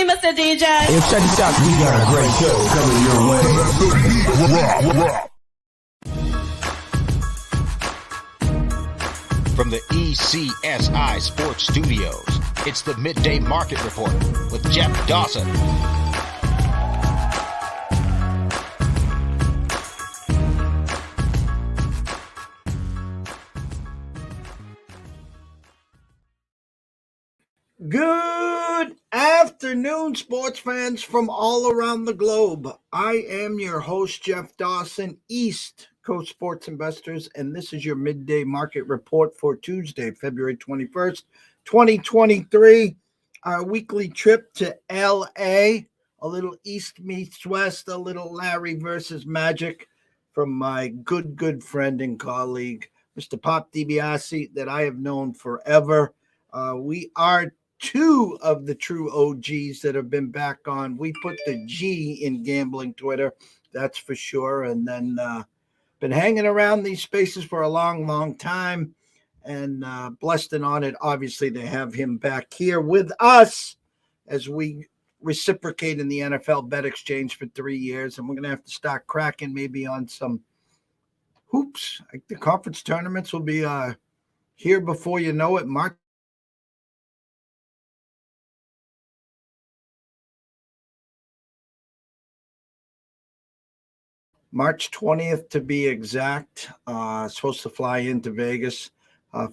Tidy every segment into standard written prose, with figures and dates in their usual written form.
me, Mr. DJ. Hey, check this out. We got a great show coming your way. From the ECSI Sports Studios, it's the Midday Market Report with Jeff Dawson. Good afternoon, sports fans from all around the globe. I am your host, Jeff Dawson, East Coast Sports Investors, and this is your Midday Market Report for Tuesday, February 21st, 2023. Our weekly trip to L.A., a little East meets West, a little Larry versus Magic from my good friend and colleague, Mr. Pop DiBiase, that I have known forever. We are two of the true OGs that have been back on. We put the G in gambling Twitter, that's for sure. And then been hanging around these spaces for a long time, and blessed and honored, obviously, to have him back here with us as we reciprocate in the NFL bet exchange for 3 years. And we're going to have to start cracking maybe on some hoops. Like the conference tournaments will be here before you know it. March 20th to be exact. Supposed to fly into Vegas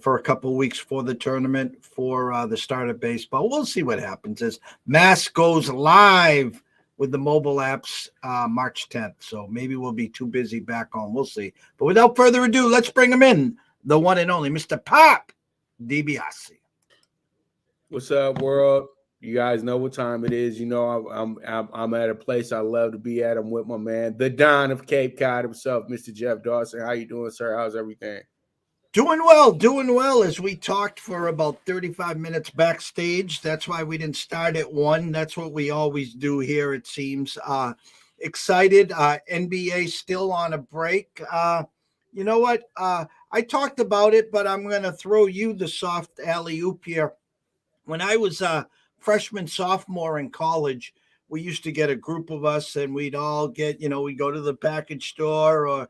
for a couple of weeks for the tournament, for the start of baseball. We'll see what happens as Mass goes live with the mobile apps March 10th. So maybe we'll be too busy back on. We'll see. But without further ado, let's bring him in. The one and only Mr. Pop DiBiase. What's up, world? You guys know what time it is. You know I'm at a place I love to be at. I'm with my man, the Don of Cape Cod himself, Mr. Jeff Dawson. How you doing, sir? How's everything? Doing well. As we talked for about 35 minutes backstage. That's why we didn't start at 1. That's what we always do here, it seems. Excited. NBA still on a break. You know what? I talked about it, but I'm going to throw you the soft alley-oop here. When I was freshman, sophomore in college, we used to get a group of us and we'd all get, we go to the package store or,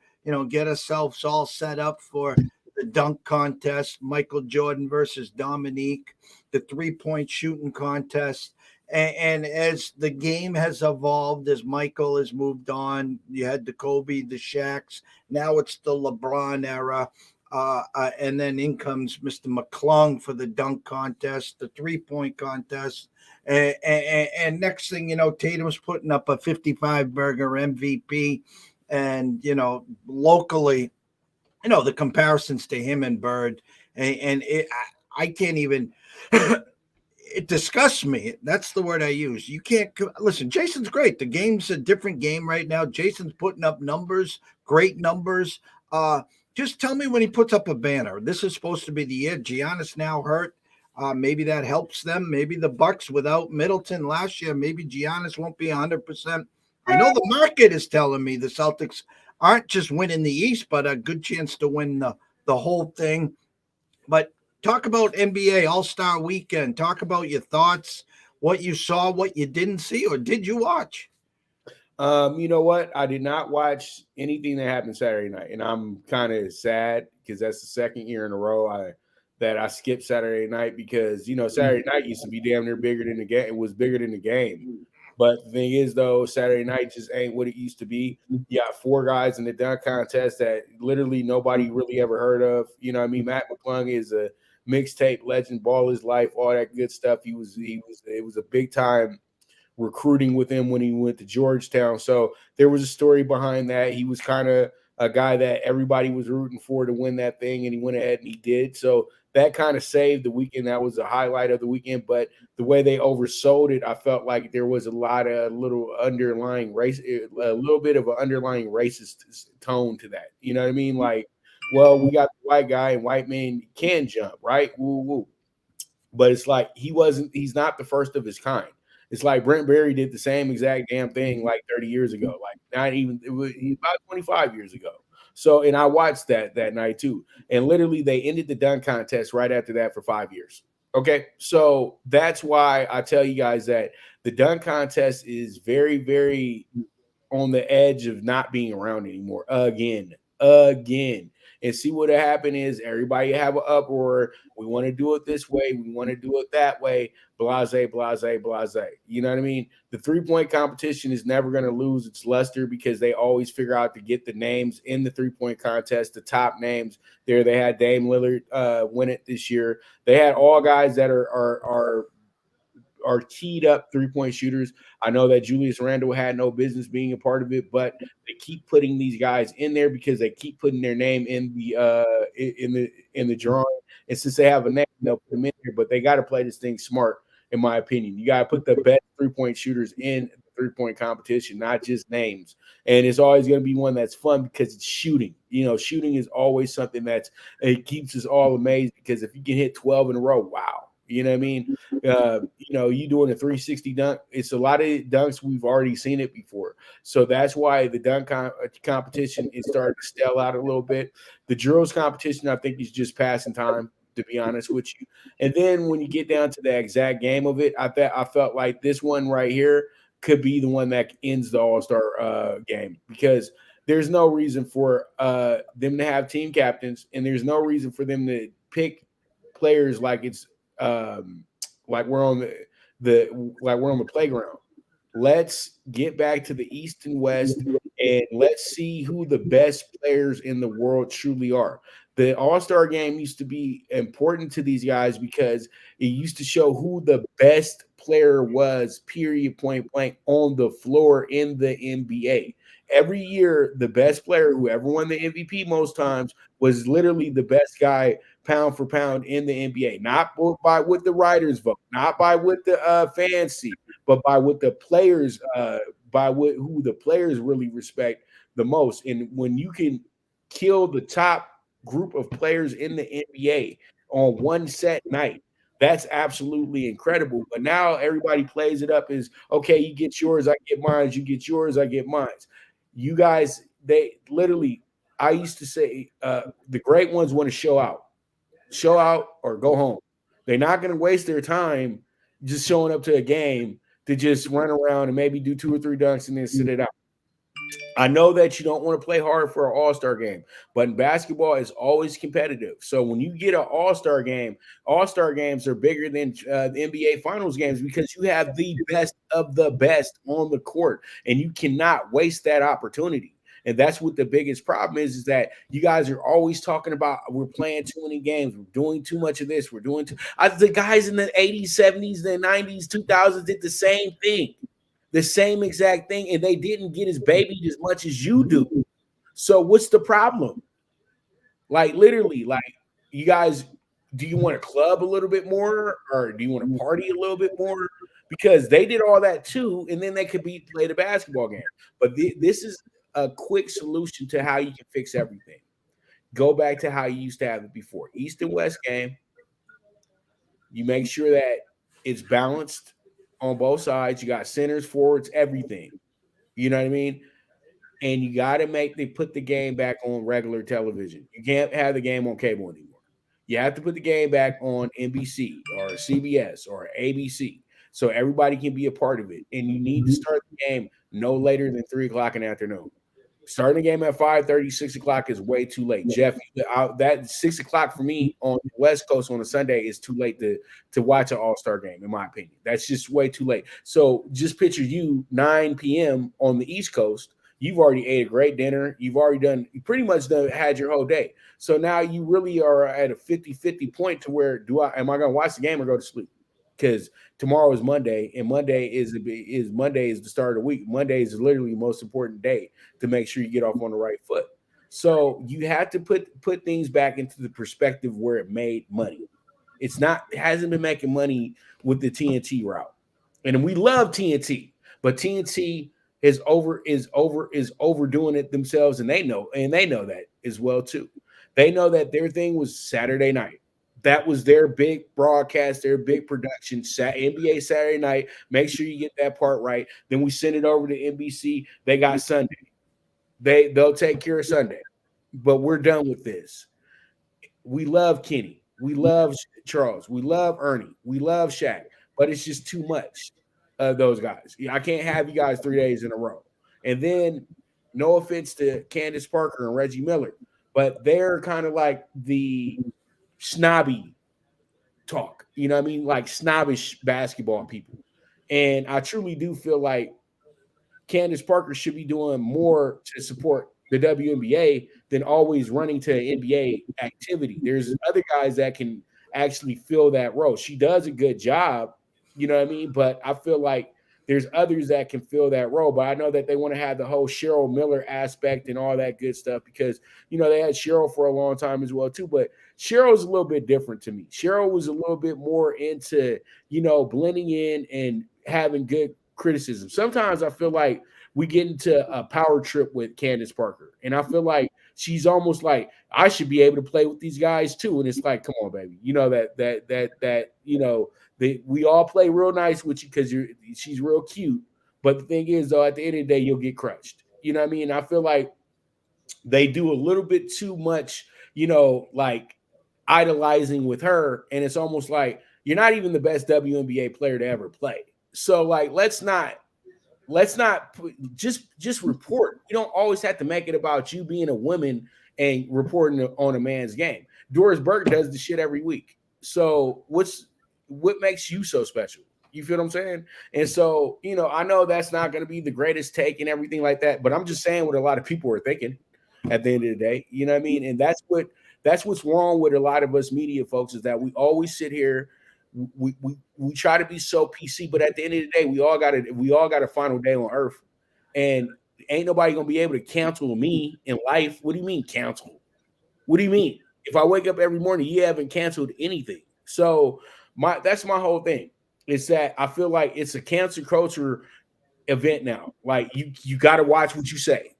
get ourselves all set up for the dunk contest, Michael Jordan versus Dominique, the 3-point shooting contest. And as the game has evolved, as Michael has moved on, you had the Kobe, the Shaqs. Now it's the LeBron era. And then in comes Mr. McClung for the dunk contest, the 3-point contest. And next thing you know, Tatum's putting up a 55-burger MVP. And, locally, the comparisons to him and Bird. And I can't even – it disgusts me. That's the word I use. You can't – listen, Jason's great. The game's a different game right now. Jason's putting up numbers, great numbers. Just tell me when he puts up a banner. This is supposed to be the year. Giannis now hurt. Maybe that helps them. Maybe the Bucks without Middleton last year, maybe Giannis won't be 100%. I know the market is telling me the Celtics aren't just winning the East, but a good chance to win the whole thing. But talk about NBA All-Star Weekend. Talk about your thoughts, what you saw, what you didn't see, or did you watch? You know what? I did not watch anything that happened Saturday night, and I'm kind of sad because that's the second year in a row that I skipped Saturday night because, Saturday night used to be damn near bigger than the game. It was bigger than the game. But the thing is, though, Saturday night just ain't what it used to be. You got 4 guys in the dunk contest that literally nobody really ever heard of. You know what I mean? Matt McClung is a mixtape legend, ball his life, all that good stuff. It was a big time recruiting with him when he went to Georgetown. So there was a story behind that. He was kind of a guy that everybody was rooting for to win that thing, and he went ahead and he did. So that kind of saved the weekend. That was the highlight of the weekend. But the way they oversold it, I felt like there was a lot of little underlying race, a little bit of an underlying racist tone to that. You know what I mean? Like, well, we got the white guy and white man can jump, right? Woo woo. But it's like he's not the first of his kind. It's like Brent Berry did the same exact damn thing like 30 years ago, like not even about 25 years ago. So, and I watched that night too. And literally they ended the dunk contest right after that for 5 years. Okay. So that's why I tell you guys that The dunk contest is very, very on the edge of not being around anymore again. And see what happened is everybody have an uproar. We want to do it this way. We want to do it that way. Blase, blase, blase. You know what I mean? The 3-point competition is never going to lose its luster because they always figure out to get the names in the 3-point contest, the top names. There, they had Dame Lillard win it this year. They had all guys that are keyed up 3-point shooters. I know that Julius Randle had no business being a part of it, but they keep putting these guys in there because they keep putting their name in the drawing. And since they have a name, they'll put them in here. But they got to play this thing smart, in my opinion. You got to put the best 3-point shooters in the 3-point competition, not just names. And it's always going to be one that's fun because it's shooting. You know, shooting is always something it keeps us all amazed because if you can hit 12 in a row, wow. You know what I mean? You doing a 360 dunk. It's a lot of dunks. We've already seen it before. So that's why the dunk competition is starting to stale out a little bit. The drills competition, I think, is just passing time, to be honest with you. And then when you get down to the exact game of it, I felt like this one right here could be the one that ends the All-Star game because there's no reason for them to have team captains, and there's no reason for them to pick players like it's like we're on the playground. Let's get back to the East and West, and let's see who the best players in the world truly are. The All-Star game used to be important to these guys because it used to show who the best player was, period, point blank, on the floor in the NBA. Every year, the best player, whoever won the MVP most times, was literally the best guy pound for pound in the NBA, not by what the writers vote, not by what the fans see, but by what the players, who the players really respect the most. And when you can kill the top group of players in the NBA on one set night, that's absolutely incredible. But now everybody plays it up as, okay, you get yours, I get mine, you get yours, I get mine. You guys, they literally, I used to say, the great ones want to show out or go home. They're not going to waste their time just showing up to a game to just run around and maybe do 2 or 3 dunks and then sit it out. I know that you don't want to play hard for an all-star game, but in basketball, it's always competitive. So when you get an all-star game, all-star games are bigger than the NBA Finals games because you have the best of the best on the court, and you cannot waste that opportunity. And that's what the biggest problem is that you guys are always talking about we're playing too many games, we're doing too much of this, we're doing the guys in the 80s, 70s, the 90s, 2000s did the same thing. The same exact thing, and they didn't get as babied as much as you do. So what's the problem? Like literally, like you guys, do you want to club a little bit more, or do you want to party a little bit more? Because they did all that too, and then they could play the basketball game. But this is a quick solution to how you can fix everything. Go back to how you used to have it before. East and West game. You make sure that it's balanced on both sides. You got centers, forwards, everything. You know what I mean? And you got to put the game back on regular television. You can't have the game on cable anymore. You have to put the game back on NBC or CBS or ABC so everybody can be a part of it. And you need to start the game no later than 3 o'clock in the afternoon. Starting the game at 5:30, 6 o'clock is way too late. Jeff, that 6 o'clock for me on the West Coast on a Sunday is too late to watch an all-star game, in my opinion. That's just way too late. So just picture you 9 p.m. on the East Coast. You've already ate a great dinner. You've already pretty much had your whole day. So now you really are at a 50-50 point to where am I going to watch the game or go to sleep? Because tomorrow is Monday, and Monday is the start of the week. Monday is literally the most important day to make sure you get off on the right foot. So you have to put things back into the perspective where it made money. It hasn't been making money with the TNT route, and we love TNT, but TNT is overdoing it themselves, and they know that as well too. They know that their thing was Saturday night. That was their big broadcast, their big production. NBA Saturday night. Make sure you get that part right. Then we send it over to NBC. They got Sunday. They'll take care of Sunday. But we're done with this. We love Kenny. We love Charles. We love Ernie. We love Shaq. But it's just too much. those guys. I can't have you guys 3 days in a row. And then, no offense to Candace Parker and Reggie Miller, but they're kind of like the snobby talk. You know what I mean? Like snobbish basketball people. And I truly do feel like Candace Parker should be doing more to support the WNBA than always running to NBA activity. There's other guys that can actually fill that role. She does a good job, you know what I mean? But I feel like there's others that can fill that role. But I know that they want to have the whole Cheryl Miller aspect and all that good stuff because, you know, they had Cheryl for a long time as well, too. But Cheryl's a little bit different to me. Cheryl was a little bit more into, you know, blending in and having good criticism. Sometimes I feel like we get into a power trip with Candace Parker, and I feel like she's almost like I should be able to play with these guys too. And it's like, come on, baby, you know that you know we all play real nice with you because she's real cute. But the thing is, though, at the end of the day, you'll get crushed. You know what I mean? I feel like they do a little bit too much, you know, like idolizing with her, and it's almost like you're not even the best WNBA player to ever play. So like, let's not just report. You don't always have to make it about you being a woman and reporting on a man's game. Doris Burke does the shit every week. So what makes you so special? You feel what I'm saying? And so, you know, I know that's not going to be the greatest take and everything like that, but I'm just saying what a lot of people are thinking at the end of the day. You know what I mean? And that's what's wrong with a lot of us media folks is that we always sit here. We try to be so PC, but at the end of the day, we all got a final day on earth, and ain't nobody gonna be able to cancel me in life. What do you mean cancel? What do you mean? If I wake up every morning, you haven't canceled anything. So that's my whole thing. Is that I feel like it's a cancel culture event now. Like you got to watch what you say.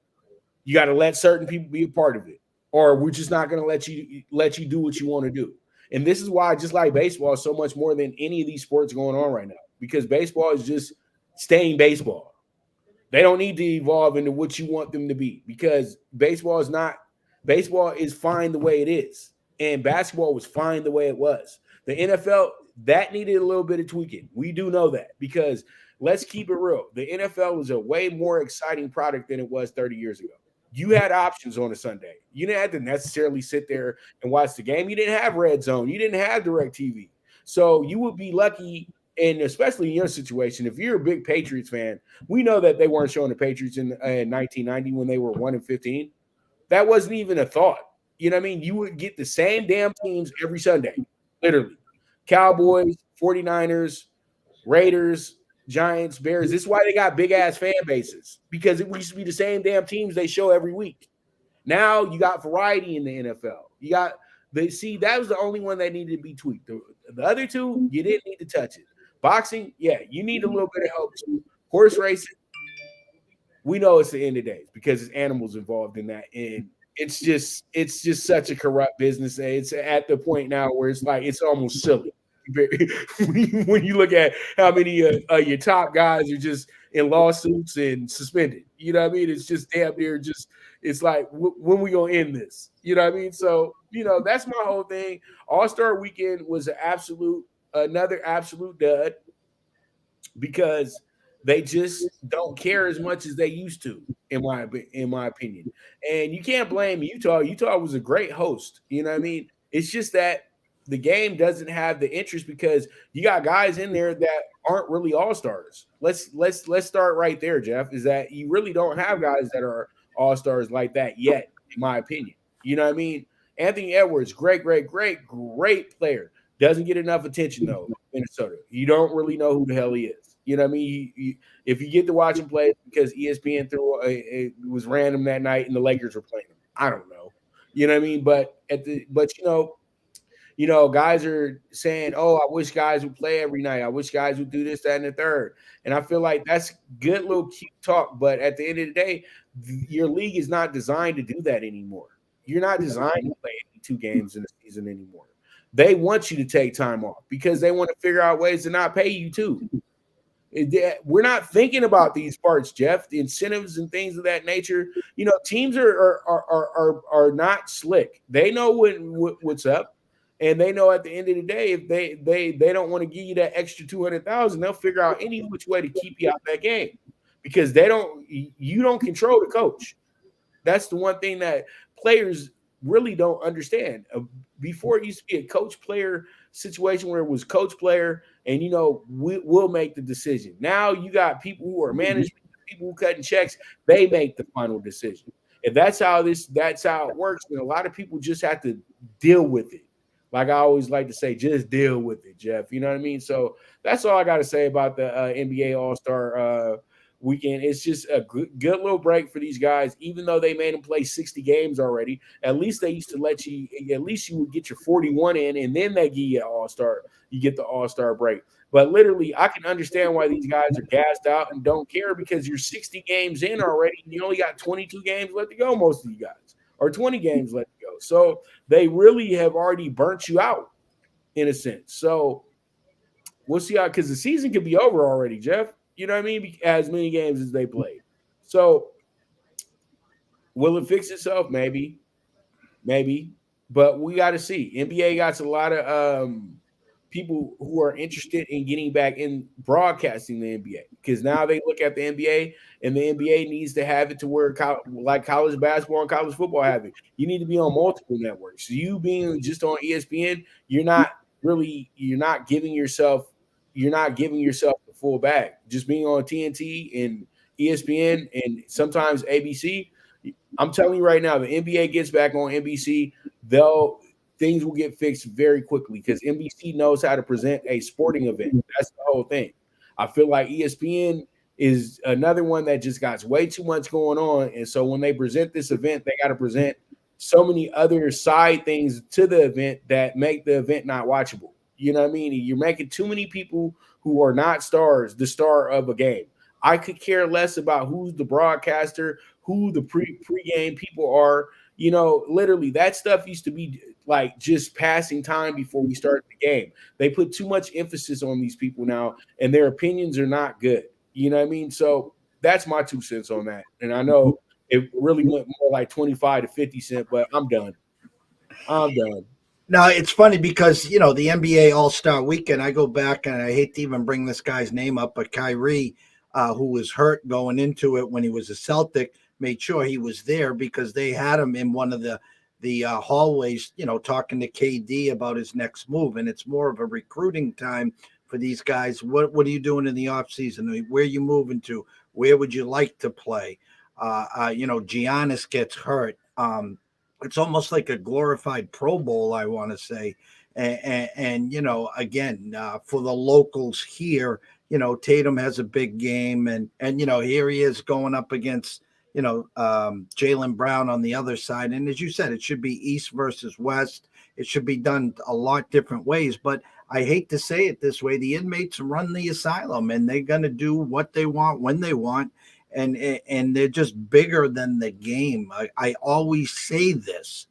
You got to let certain people be a part of it, or we're just not gonna let you do what you want to do. And this is why I just like baseball so much more than any of these sports going on right now, because baseball is just staying baseball. They don't need to evolve into what you want them to be because baseball is fine the way it is. And basketball was fine the way it was. The NFL, that needed a little bit of tweaking. We do know that because let's keep it real. The NFL was a way more exciting product than it was 30 years ago. You had options on a Sunday. You didn't have to necessarily sit there and watch the game. You didn't have Red Zone. You didn't have DirecTV. So you would be lucky, and especially in your situation, if you're a big Patriots fan, we know that they weren't showing the Patriots in 1990 when they were 1-15. That wasn't even a thought. You know what I mean? You would get the same damn teams every Sunday, literally. Cowboys, 49ers, Raiders, Giants, Bears. This is why they got big ass fan bases because it used to be the same damn teams they show every week. Now you got variety in the NFL. You got that was the only one that needed to be tweaked. The other two, you didn't need to touch it. Boxing, yeah, you need a little bit of help too. Horse racing, we know it's the end of days because it's animals involved in that, and it's just such a corrupt business. It's at the point now where it's like it's almost silly. When you look at how many your top guys are just in lawsuits and suspended, you know what I mean? It's just damn near just, it's like, when we gonna end this? You know what I mean? So, you know, that's my whole thing. All-Star Weekend was another absolute dud because they just don't care as much as they used to, in my opinion. And you can't blame Utah. Utah was a great host. You know what I mean? It's just that the game doesn't have the interest because you got guys in there that aren't really all-stars. Let's start right there, Jeff, is that you really don't have guys that are all-stars like that yet, in my opinion. You know what I mean? Anthony Edwards, great player. Doesn't get enough attention, though, Minnesota. You don't really know who the hell he is. You know what I mean? If you get to watch him play, because ESPN it was random that night and the Lakers were playing him. I don't know. You know what I mean? But guys are saying, "Oh, I wish guys would play every night. I wish guys would do this, that, and the third." And I feel like that's good little cute talk. But at the end of the day, your league is not designed to do that anymore. You're not designed to play 82 games in a season anymore. They want you to take time off because they want to figure out ways to not pay you too. We're not thinking about these parts, Jeff. The incentives and things of that nature. Teams are not slick. They know what's up. And they know at the end of the day, if they don't want to give you that extra 200,000, they'll figure out any which way to keep you out that game because you don't control the coach. That's the one thing that players really don't understand. Before it used to be a coach player situation where it was coach player, and we'll make the decision. Now you got people who are management, people who cutting checks, they make the final decision. And that's how it works. And a lot of people just have to deal with it. Like I always like to say, just deal with it, Jeff. You know what I mean? So that's all I got to say about the NBA All-Star weekend. It's just a good little break for these guys, even though they made them play 60 games already. At least they used to let you, at least you would get your 41 in, and then they give you an All-Star. You get the All-Star break. But literally, I can understand why these guys are gassed out and don't care because you're 60 games in already, and you only got 22 games left to go, most of you guys, or 20 games left to go. So they really have already burnt you out in a sense. So we'll see how, because the season could be over already, Jeff. You know what I mean? As many games as they played. So will it fix itself? Maybe. But we got to see. NBA got a lot of people who are interested in getting back in broadcasting the NBA because now they look at the NBA and the NBA needs to have it to where like college basketball and college football have it. You need to be on multiple networks. You being just on ESPN, you're not giving yourself the full bag. Just being on TNT and ESPN and sometimes ABC. I'm telling you right now, the NBA gets back on NBC, things will get fixed very quickly because NBC knows how to present a sporting event. That's the whole thing. I feel like ESPN is another one that just got way too much going on. And so when they present this event, they got to present so many other side things to the event that make the event not watchable. You know what I mean? You're making too many people who are not stars the star of a game. I could care less about who's the broadcaster, who the pregame people are. Literally that stuff used to be like just passing time before we start the game. They put too much emphasis on these people now, and their opinions are not good. You know what I mean? So that's my 2 cents on that. And I know it really went more like 25 to 50 cents, but I'm done. Now it's funny because the NBA All-Star Weekend. I go back and I hate to even bring this guy's name up, but Kyrie, who was hurt going into it when he was a Celtic, made sure he was there because they had him in one of the hallways, talking to KD about his next move, and it's more of a recruiting time for these guys. What are you doing in the off season? Where are you moving to? Where would you like to play? Giannis gets hurt. It's almost like a glorified Pro Bowl, I want to say. And again, for the locals here, Tatum has a big game, and here he is going up against, Jaylen Brown on the other side. And as you said, it should be East versus West. It should be done a lot different ways. But I hate to say it this way, the inmates run the asylum, and they're going to do what they want when they want. And they're just bigger than the game. I always say this.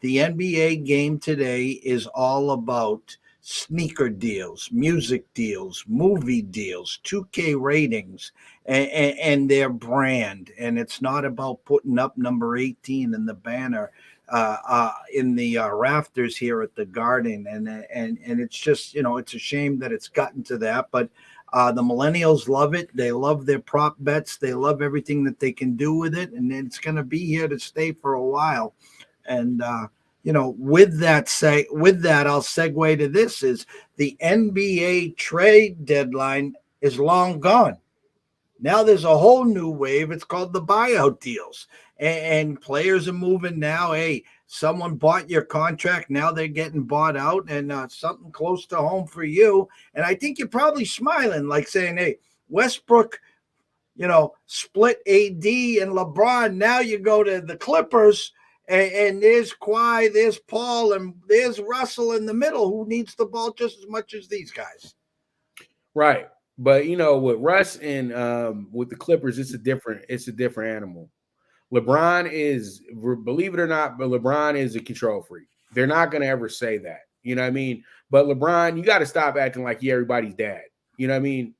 The NBA game today is all about sneaker deals, music deals, movie deals, 2K ratings, and their brand. And it's not about putting up number 18 in the banner in the rafters here at the Garden. And it's just, it's a shame that it's gotten to that. But the millennials love it. They love their prop bets. They love everything that they can do with it. And it's going to be here to stay for a while. And, with that, I'll segue to this is the NBA trade deadline is long gone. Now there's a whole new wave. It's called the buyout deals. And players are moving now. Hey, someone bought your contract. Now they're getting bought out, and something close to home for you. And I think you're probably smiling, like saying, hey, Westbrook, split AD and LeBron. Now you go to the Clippers, and there's Kawhi, there's Paul, and there's Russell in the middle who needs the ball just as much as these guys. Right. But with Russ and with the Clippers, it's a different animal. LeBron is, believe it or not, but LeBron is a control freak. They're not going to ever say that. You know what I mean? But LeBron, you got to stop acting like you're everybody's dad. You know what I mean?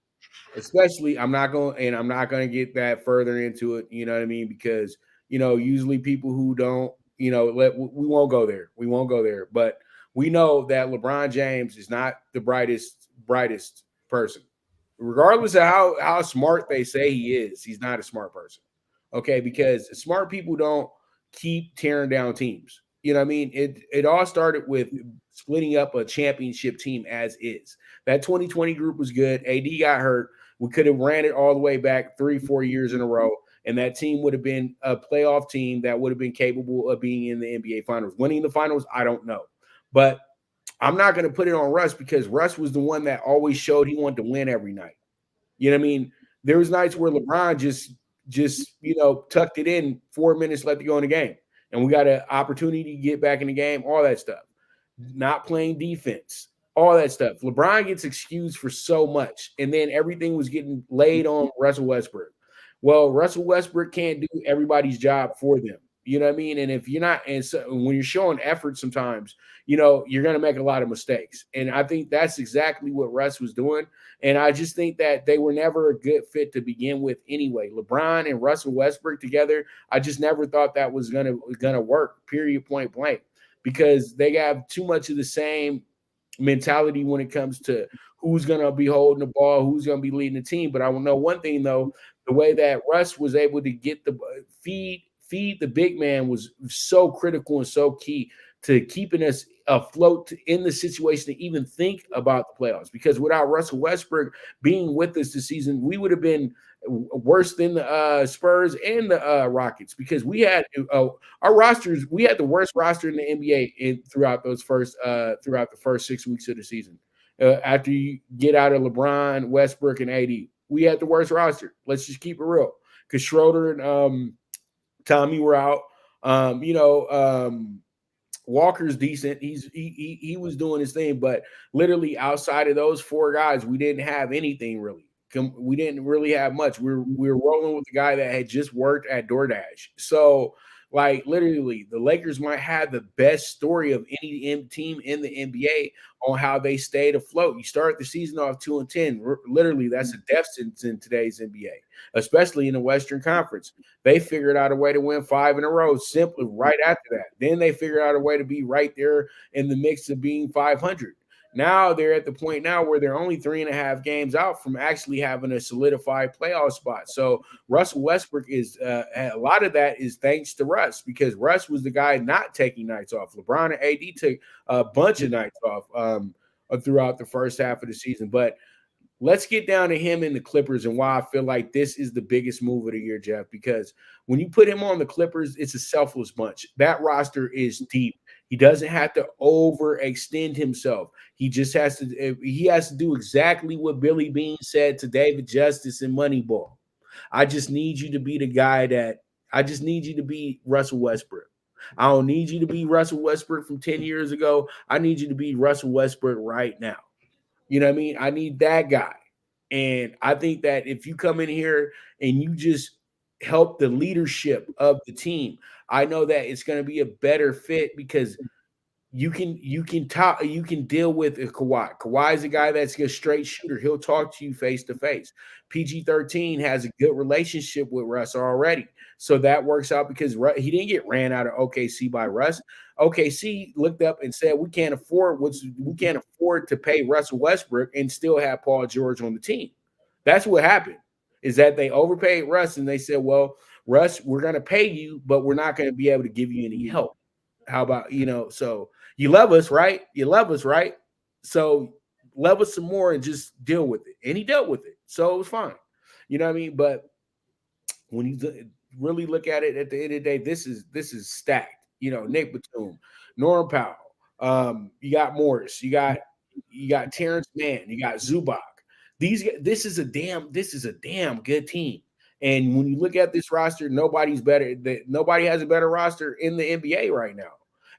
Especially, I'm not going to get that further into it. You know what I mean? Because, usually people who don't, we won't go there. We won't go there. But We know that LeBron James is not the brightest person. Regardless of how smart they say he is, he's not a smart person. Okay, because smart people don't keep tearing down teams. You know what I mean? It all started with splitting up a championship team as is. That 2020 group was good. AD got hurt. We could have ran it all the way back 3-4 years in a row, and that team would have been a playoff team that would have been capable of being in the NBA Finals. Winning the finals, I don't know. But I'm not going to put it on Russ because Russ was the one that always showed he wanted to win every night. You know what I mean? There was nights where LeBron just tucked it in 4 minutes left to go in the game, and we got an opportunity to get back in the game. All that stuff, not playing defense, all that stuff. LeBron gets excused for so much, and then everything was getting laid on Russell Westbrook. Well, Russell Westbrook can't do everybody's job for them. You know what I mean? And if you're not, and so when you're showing effort, sometimes you're going to make a lot of mistakes. And I think that's exactly what Russ was doing. And I just think that they were never a good fit to begin with anyway. LeBron and Russell Westbrook together, I just never thought that was gonna work, period, point blank, because they have too much of the same mentality when it comes to who's going to be holding the ball, who's going to be leading the team. But I will know one thing, though, the way that Russ was able to get the feed the big man was so critical and so key to keeping us afloat in the situation to even think about the playoffs. Because without Russell Westbrook being with us this season, we would have been worse than the Spurs and the Rockets, because we had our rosters. We had the worst roster in the NBA throughout the first 6 weeks of the season. After you get out of LeBron, Westbrook, and AD, we had the worst roster. Let's just keep it real, because Schroeder and Tommy were out. Walker's decent. He was doing his thing, but literally outside of those four guys, we didn't have anything really. We didn't really have much. We were rolling with the guy that had just worked at DoorDash. So, like, literally, the Lakers might have the best story of any team in the NBA on how they stayed afloat. You start the season off 2-10. Literally, that's a death sentence in today's NBA, especially in the Western Conference. They figured out a way to win 5 in a row simply right after that. Then they figured out a way to be right there in the mix of being 500. Now they're at the point now where they're only 3.5 games out from actually having a solidified playoff spot. So Russell Westbrook is a lot of that is thanks to Russ, because Russ was the guy not taking nights off. LeBron and AD took a bunch of nights off throughout the first half of the season. But let's get down to him and the Clippers and why I feel like this is the biggest move of the year, Jeff, because when you put him on the Clippers, it's a selfless bunch. That roster is deep. He doesn't have to overextend himself. He has to do exactly what Billy Beane said to David Justice in Moneyball. I just need you to be the guy I just need you to be Russell Westbrook. I don't need you to be Russell Westbrook from 10 years ago. I need you to be Russell Westbrook right now. You know what I mean? I need that guy. And I think that if you come in here and you just help the leadership of the team, I know that it's going to be a better fit, because you can deal with a Kawhi. Kawhi is a guy that's a straight shooter. He'll talk to you face to face. PG-13 has a good relationship with Russ already. So that works out, because he didn't get ran out of OKC by Russ. OKC looked up and said, we can't afford to pay Russell Westbrook and still have Paul George on the team. That's what happened, is that they overpaid Russ, and they said, well, Russ, we're going to pay you, but we're not going to be able to give you any help. How about, so you love us, right? You love us, right? So love us some more and just deal with it. And he dealt with it. So it was fine. You know what I mean? But when you really look at it at the end of the day, this is stacked. Nick Batum, Norm Powell, you got Morris, you got Terrence Mann, you got Zubac. This is a damn good team. And when you look at this roster, nobody has a better roster in the NBA right now.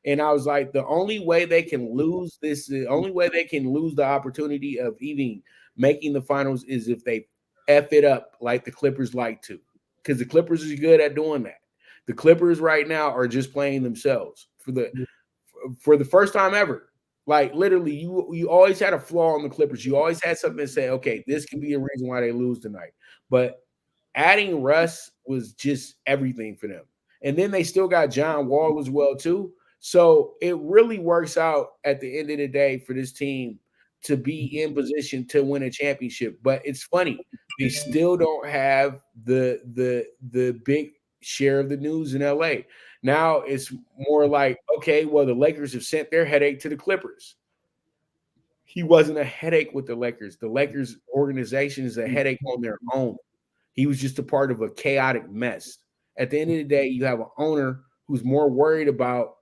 And I was like, the only way they can lose the opportunity of even making the finals is if they F it up like the Clippers like to. Because the Clippers is good at doing that. The Clippers right now are just playing themselves for the first time ever. Like, literally, you always had a flaw on the Clippers. You always had something to say, okay, this can be a reason why they lose tonight. But adding Russ was just everything for them. And then they still got John Wall as well, too. So it really works out at the end of the day for this team to be in position to win a championship. But it's funny, they still don't have the big share of the news in LA. Now it's more like, okay, well, the Lakers have sent their headache to the Clippers. He wasn't a headache with the Lakers. The Lakers organization is a headache on their own. He was just a part of a chaotic mess. At the end of the day, you have an owner who's more worried about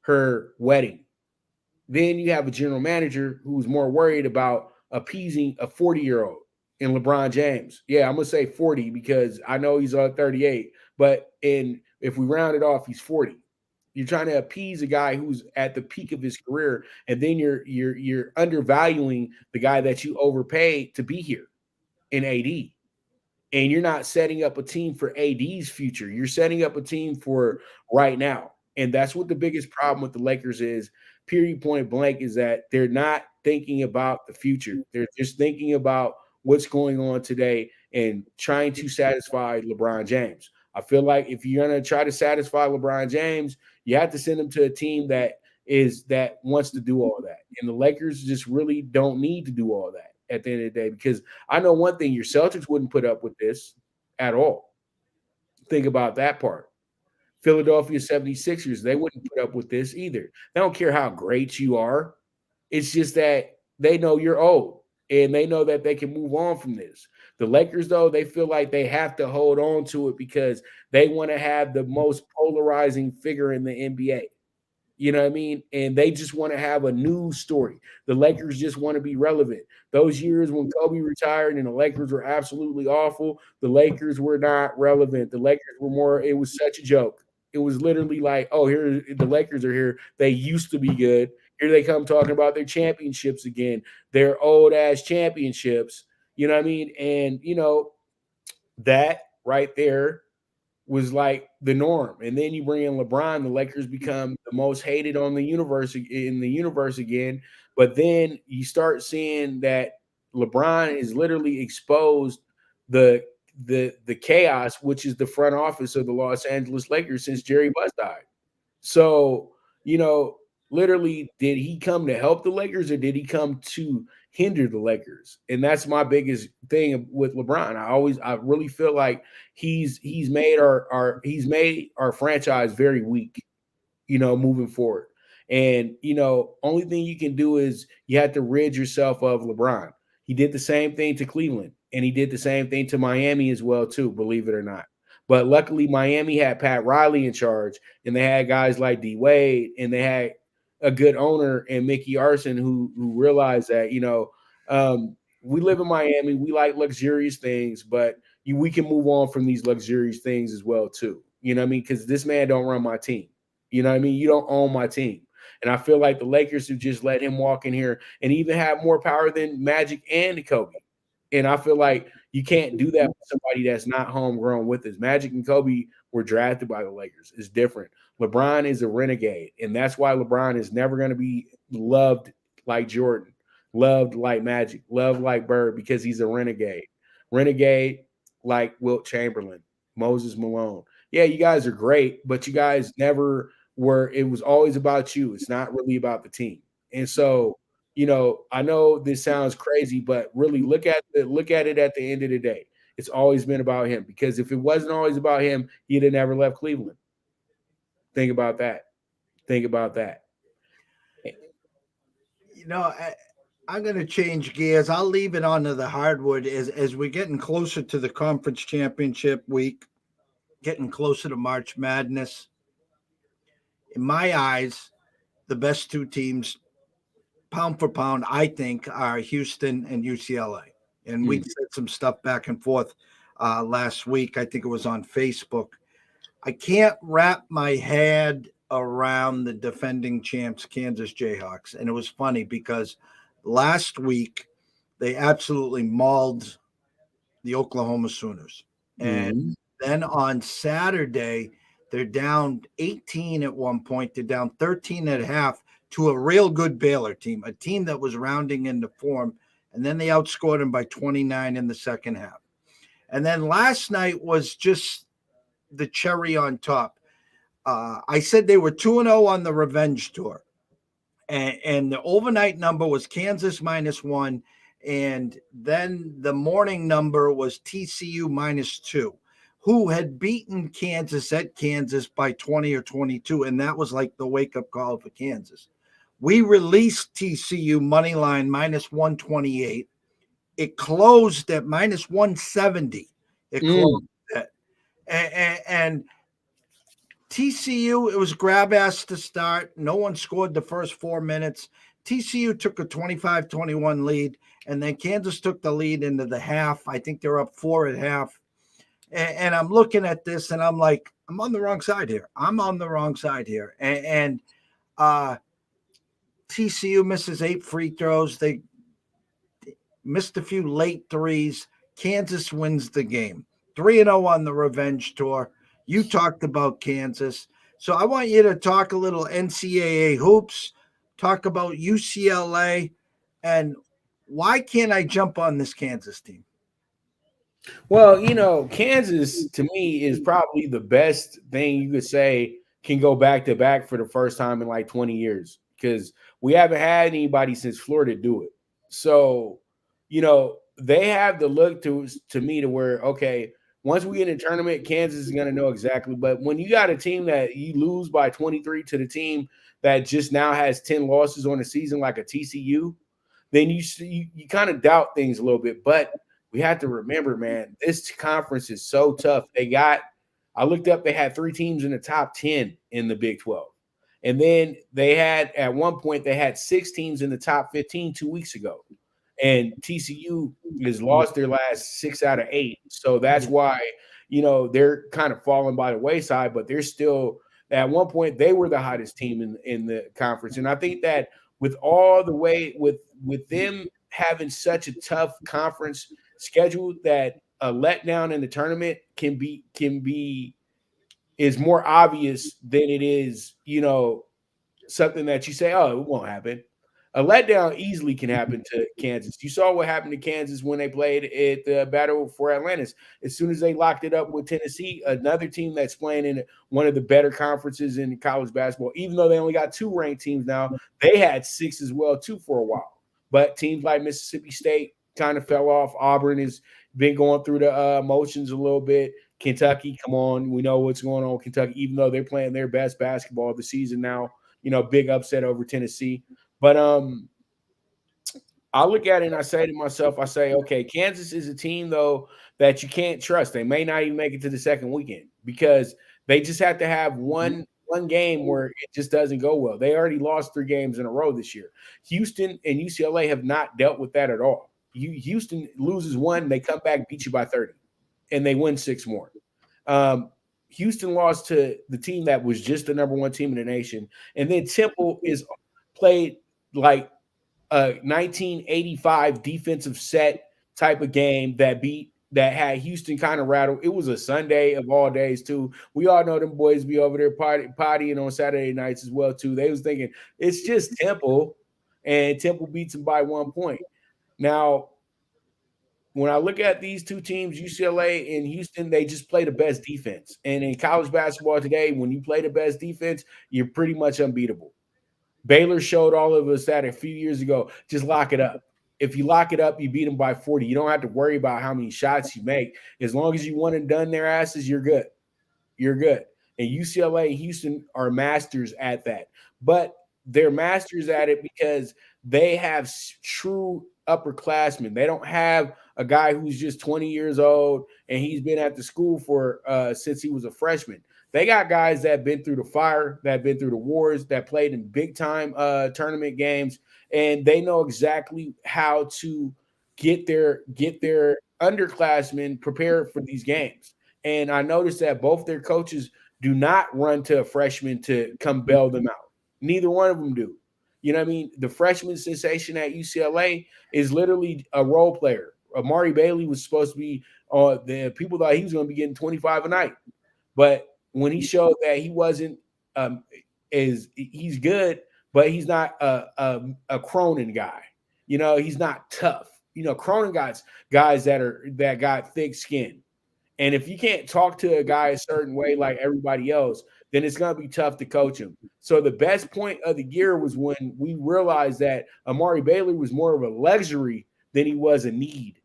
her wedding. Then you have a general manager who's more worried about appeasing a 40-year-old in LeBron James. Yeah, I'm going to say 40 because I know he's 38, but if we round it off, he's 40. You're trying to appease a guy who's at the peak of his career, and then you're undervaluing the guy that you overpaid to be here in AD. And you're not setting up a team for AD's future. You're setting up a team for right now. And that's what the biggest problem with the Lakers is, period, point blank, is that they're not thinking about the future. They're just thinking about what's going on today and trying to satisfy LeBron James. I feel like if you're going to try to satisfy LeBron James, you have to send him to a team that wants to do all that. And the Lakers just really don't need to do all that at the end of the day, because I know one thing, your Celtics wouldn't put up with this at all. Think about that part. Philadelphia 76ers, they wouldn't put up with this either. They don't care how great you are. It's just that they know you're old and they know that they can move on from this. The Lakers, though, they feel like they have to hold on to it because they want to have the most polarizing figure in the NBA. You know what I mean? And they just want to have a news story. The Lakers just want to be relevant. Those years when Kobe retired and the Lakers were absolutely awful, the Lakers were not relevant. The Lakers were more, it was such a joke. It was literally like, oh, here, the Lakers are here. They used to be good. Here they come talking about their championships again, their old ass championships. You know what I mean? And, that right there was like the norm. And then you bring in LeBron, the Lakers become the most hated on the universe again. But then you start seeing that LeBron is literally exposed the chaos, which is the front office of the Los Angeles Lakers since Jerry Buss died. So, literally, did he come to help the Lakers or did he come to hinder the Lakers? And that's my biggest thing with LeBron. I really feel like he's made our franchise very weak, moving forward. And, only thing you can do is you have to rid yourself of LeBron. He did the same thing to Cleveland and he did the same thing to Miami as well, too, believe it or not. But luckily, Miami had Pat Riley in charge, and they had guys like D Wade, and they had a good owner and Mickey Arson who realized that, we live in Miami, we like luxurious things, but we can move on from these luxurious things as well, too. You know what I mean? Because this man don't run my team. You know what I mean? You don't own my team. And I feel like the Lakers have just let him walk in here and even have more power than Magic and Kobe. And I feel like you can't do that with somebody that's not homegrown with us. Magic and Kobe were drafted by the Lakers. It's different. LeBron is a renegade, and that's why LeBron is never going to be loved like Jordan, loved like Magic, loved like Bird, because he's a renegade. Renegade like Wilt Chamberlain, Moses Malone. Yeah, you guys are great, but you guys never were. It was always about you. It's not really about the team. And so, I know this sounds crazy, but really look at it at the end of the day. It's always been about him, because if it wasn't always about him, he'd have never left Cleveland. Think about that. Think about that. I'm going to change gears. I'll leave it onto the hardwood as we're getting closer to the conference championship week, getting closer to March Madness. In my eyes, the best two teams, pound for pound, I think, are Houston and UCLA. And we said some stuff back and forth last week. I think it was on Facebook. I can't wrap my head around the defending champs, Kansas Jayhawks. And it was funny because last week they absolutely mauled the Oklahoma Sooners. And then on Saturday, they're down 18 at one point. They're down 13 at half to a real good Baylor team, a team that was rounding into form. And then they outscored them by 29 in the second half. And then last night was just the cherry on top. I said they were 2-0 on the revenge tour. And the overnight number was Kansas -1. And then the morning number was TCU -2, who had beaten Kansas at Kansas by 20 or 22. And that was like the wake up call for Kansas. We released TCU money line -128. It closed at -170. It closed at, and TCU, it was grab ass to start. No one scored the first 4 minutes. TCU took a 25-21 lead, and then Kansas took the lead into the half. I think they're up 4 at half. And I'm looking at this, and I'm like, I'm on the wrong side here. And TCU misses 8 free throws. They missed a few late threes. Kansas wins the game. 3-0 on the revenge tour. You talked about Kansas. So I want you to talk a little NCAA hoops, talk about UCLA, and why can't I jump on this Kansas team? Well, Kansas to me is probably the best thing you could say can go back to back for the first time in like 20 years because we haven't had anybody since Florida do it. So, they have the look to me to where, okay, once we get in a tournament, Kansas is going to know exactly. But when you got a team that you lose by 23 to the team that just now has 10 losses on the season like a TCU, then you kind of doubt things a little bit. But we have to remember, man, this conference is so tough. I looked up, they had 3 teams in the top 10 in the Big 12. And then at one point, they had 6 teams in the top 15 2 weeks ago. And TCU has lost their last 6 out of 8. So that's why, they're kind of falling by the wayside, but they're still at one point they were the hottest team in the conference. And I think that with all the way with them having such a tough conference schedule that a letdown in the tournament can be is more obvious than it is, something that you say, oh, it won't happen. A letdown easily can happen to Kansas. You saw what happened to Kansas when they played at the Battle for Atlantis. As soon as they locked it up with Tennessee, another team that's playing in one of the better conferences in college basketball, even though they only got 2 ranked teams now, they had 6 as well, too, for a while. But teams like Mississippi State kind of fell off. Auburn has been going through the motions a little bit. Kentucky, come on. We know what's going on with Kentucky, even though they're playing their best basketball of the season now. Big upset over Tennessee. But I look at it and I say to myself, okay, Kansas is a team, though, that you can't trust. They may not even make it to the second weekend because they just have to have one game where it just doesn't go well. They already lost 3 games in a row this year. Houston and UCLA have not dealt with that at all. Houston loses 1, they come back, beat you by 30, and they win 6 more. Houston lost to the team that was just the number 1 team in the nation. And then Temple is played like a 1985 defensive set type of game that had Houston kind of rattled. It was a Sunday of all days, too. We all know them boys be over there partying on Saturday nights as well, too. They was thinking, it's just Temple, and Temple beats them by 1 point. Now, when I look at these 2 teams, UCLA and Houston, they just play the best defense. And in college basketball today, when you play the best defense, you're pretty much unbeatable. Baylor showed all of us that a few years ago. Just lock it up. If you lock it up, you beat them by 40. You don't have to worry about how many shots you make. As long as you won and done their asses, you're good. You're good. And UCLA and Houston are masters at that. But they're masters at it because they have true upperclassmen. They don't have a guy who's just 20 years old and he's been at the school for since he was a freshman. They got guys that have been through the fire, that have been through the wars, that played in big-time tournament games, and they know exactly how to get their underclassmen prepared for these games. And I noticed that both their coaches do not run to a freshman to come bail them out. Neither one of them do. You know what I mean? The freshman sensation at UCLA is literally a role player. Amari Bailey was supposed to be the people thought he was going to be getting 25 a night. But when he showed that he wasn't he's good, but he's not a Cronin guy. He's not tough. Cronin guys that got thick skin. And if you can't talk to a guy a certain way like everybody else, then it's going to be tough to coach him. So the best point of the year was when we realized that Amari Bailey was more of a luxury than he was a need.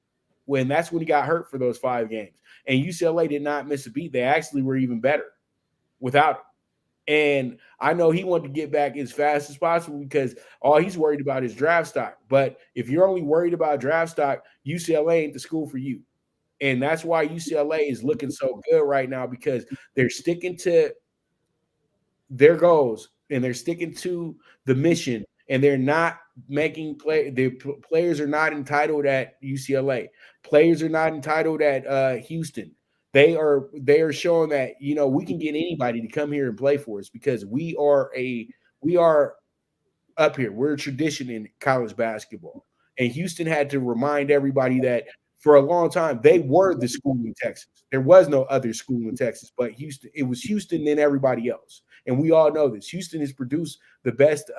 That's when he got hurt for those 5 games. And UCLA did not miss a beat. They actually were even better without him. And I know he wanted to get back as fast as possible because all he's worried about is draft stock. But if you're only worried about draft stock, UCLA ain't the school for you. And that's why UCLA is looking so good right now, because they're sticking to their goals and they're sticking to the mission, and they're not making players are not entitled at UCLA. Players are not entitled at Houston. They are showing that, we can get anybody to come here and play for us, because we are up here. We're a tradition in college basketball. And Houston had to remind everybody that for a long time they were the school in Texas. There was no other school in Texas but Houston. It was Houston and everybody else. And we all know this. Houston has produced the best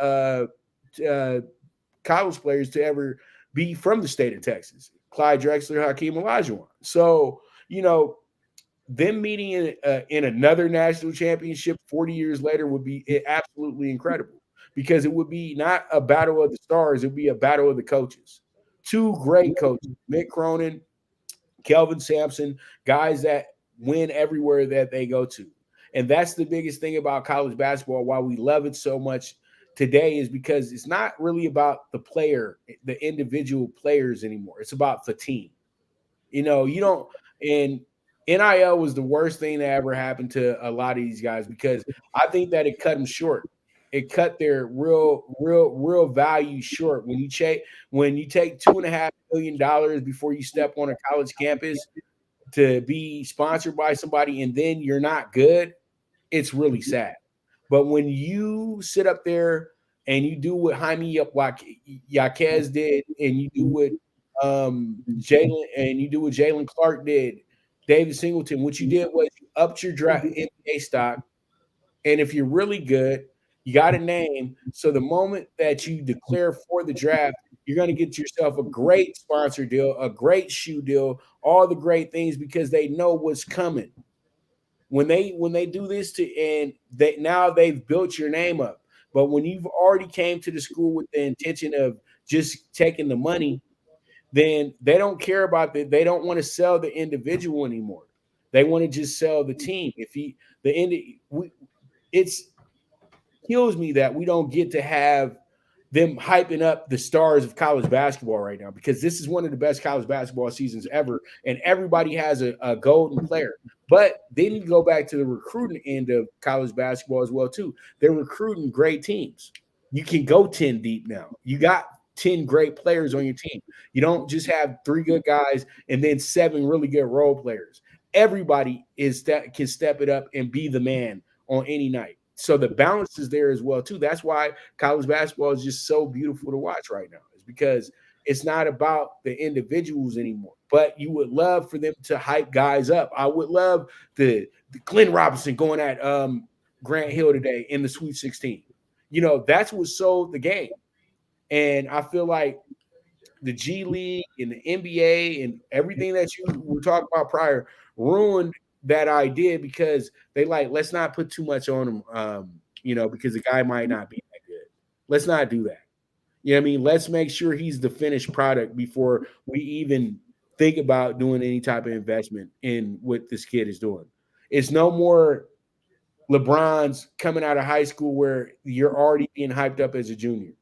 college players to ever be from the state of Texas. Clyde Drexler, Hakeem Olajuwon. So, them meeting in another national championship 40 years later would be absolutely incredible, because it would be not a battle of the stars. It would be a battle of the coaches. 2 great coaches, Mick Cronin, Kelvin Sampson, guys that win everywhere that they go to. And that's the biggest thing about college basketball, why we love it so much today, is because it's not really about the player, the individual players anymore. It's about the team. You don't – and NIL was the worst thing that ever happened to a lot of these guys, because I think that it cut them short. It cut their real value short. When you take $2.5 million before you step on a college campus to be sponsored by somebody, and then you're not good, it's really sad. But when you sit up there and you do what Jaime Jaquez did, and you do what Jalen Clark did, David Singleton, what you did was you upped your draft NBA stock. And if you're really good, you got a name. So the moment that you declare for the draft, you're going to get yourself a great sponsor deal, a great shoe deal, all the great things, because they know what's coming. When they do this now they've built your name up. But when you've already came to the school with the intention of just taking the money, then they don't care about that. They don't want to sell the individual anymore. They want to just sell the team. It kills me that we don't get to have them hyping up the stars of college basketball right now, because this is one of the best college basketball seasons ever, and everybody has a golden player. But then you go back to the recruiting end of college basketball as well too. They're recruiting great teams. You can go 10 deep now. You got 10 great players on your team. You don't just have 3 good guys and then 7 really good role players. Everybody can step it up and be the man on any night. So the balance is there as well too. That's why college basketball is just so beautiful to watch right now. It's because it's not about the individuals anymore. But you would love for them to hype guys up. I would love the Glenn Robinson going at Grant Hill today in the Sweet 16. That's what sold the game. And I feel like the G League and the NBA and everything that you were talking about prior ruined that idea, because they let's not put too much on him, because the guy might not be that good. Let's not do that. You know what I mean? Let's make sure he's the finished product before we even think about doing any type of investment in what this kid is doing. It's no more LeBron's coming out of high school where you're already being hyped up as a junior.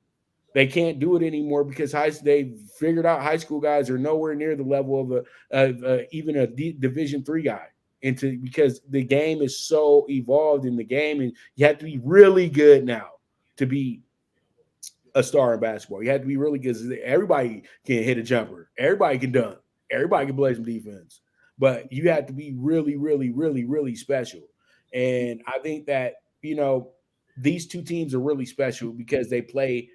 They can't do it anymore because they figured out high school guys are nowhere near the level of even a Division III guy. Because the game is so evolved in the game, and you have to be really good now to be a star in basketball. You have to be really good. Everybody can hit a jumper. Everybody can dunk. Everybody can play some defense. But you have to be really, really, really, really special. And I think that, these 2 teams are really special because they play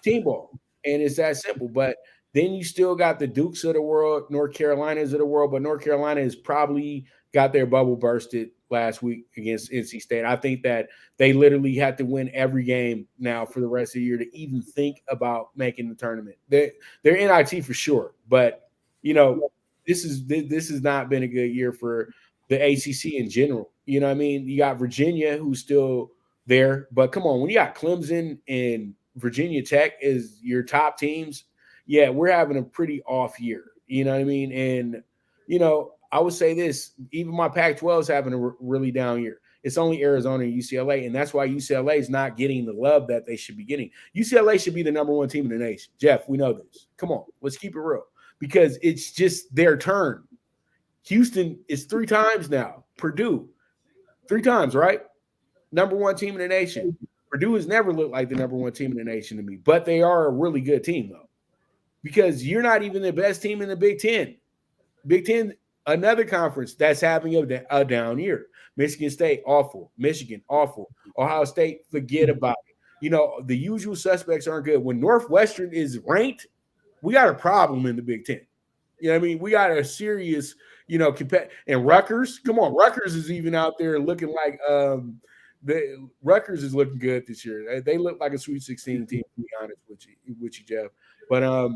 team ball. And it's that simple. But then you still got the Dukes of the world, North Carolinas of the world, but North Carolina has probably got their bubble bursted last week against NC State. I think that they literally had to win every game now for the rest of the year to even think about making the tournament. They're NIT for sure, but this has not been a good year for the ACC in general. You know what I mean? You got Virginia who's still there, but come on, when you got Clemson and Virginia Tech as your top teams, yeah, we're having a pretty off year. You know what I mean? And I would say this: even my Pac-12 is having a really down year. It's only Arizona and UCLA, and that's why UCLA is not getting the love that they should be getting. UCLA should be the number one team in the nation. Jeff, we know this. Come on, let's keep it real because it's just their turn. Houston is 3 times now. Purdue, 3 times, right? Number one team in the nation. Purdue has never looked like the number one team in the nation to me, but they are a really good team, though, because you're not even the best team in the Big Ten. Big Ten, another conference that's having a down year. Michigan State, awful. Michigan, awful. Ohio State, forget about it. The usual suspects aren't good. When Northwestern is ranked, we got a problem in the Big Ten. You know what I mean? We got a serious, and Rutgers, come on, Rutgers is even out there looking like Rutgers is looking good this year. They look like a Sweet 16 team, to be honest with you, Jeff. But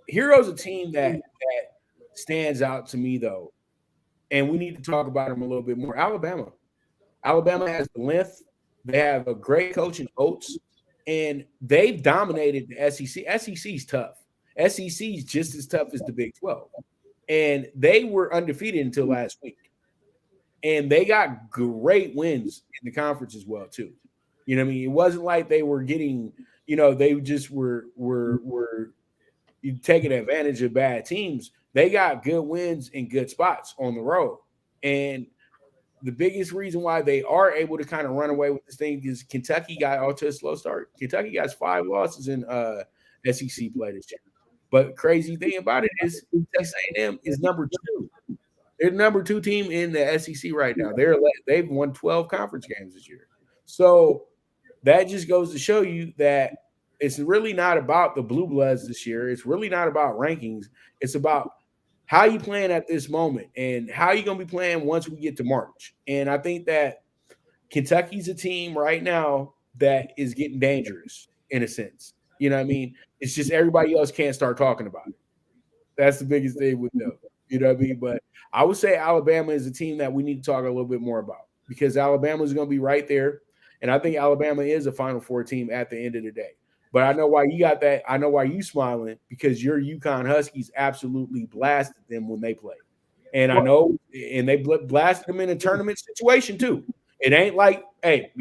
Hero's a team that stands out to me, though, and we need to talk about them a little bit more. Alabama has the length. They have a great coach in Oates, and they've dominated the SEC. SEC's tough. SEC's just as tough as the Big 12. And they were undefeated until last week. And they got great wins in the conference as well, too. You know what I mean? It wasn't like they were getting, they just were taking advantage of bad teams. They got good wins in good spots on the road. And the biggest reason why they are able to kind of run away with this thing is Kentucky got off to a slow start. Kentucky got 5 losses in SEC play this year. But crazy thing about it is Texas A&M is number 2. They're the number 2 team in the SEC right now. They've won 12 conference games this year. So that just goes to show you that it's really not about the Blue Bloods this year. It's really not about rankings. It's about how you playing at this moment and how you going to be playing once we get to March. And I think that Kentucky's a team right now that is getting dangerous in a sense. You know what I mean? It's just everybody else can't start talking about it. That's the biggest thing with them. You know what I mean? But I would say Alabama is a team that we need to talk a little bit more about because Alabama is going to be right there. And I think Alabama is a Final Four team at the end of the day. But I know why you got that. I know why you smiling because your UConn Huskies absolutely blasted them when they played. And I know, and they blasted them in a tournament situation too. It ain't like, hey,